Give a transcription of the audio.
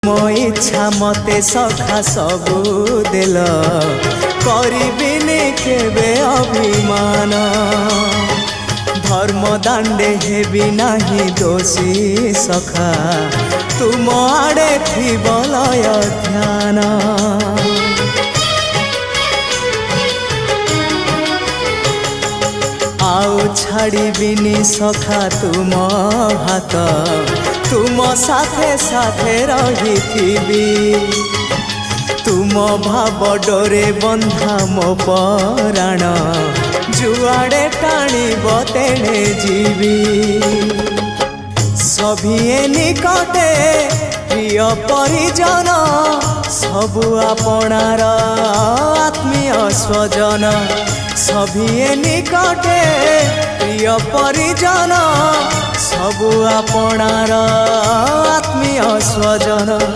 मो इच्छा मते सखा सबू देल करिबिनी केबे अभिमान धर्म दांडे हेबी नाही दोषी सखा तुम आड़े थी बलय ध्यान आउ छाड़िबिनी सखा तुम हाथ तुम साथे साथे रही तुम भाव डोरे बंधा मो पराण जुआड़े टाणीब तेणे जीवी सभिए निकटे प्रिय परिजन सबु आपणार आत्मीय स्वजन सभिए निकटे प्रिय परिजन सबु आपणार आत्मीय स्वजन।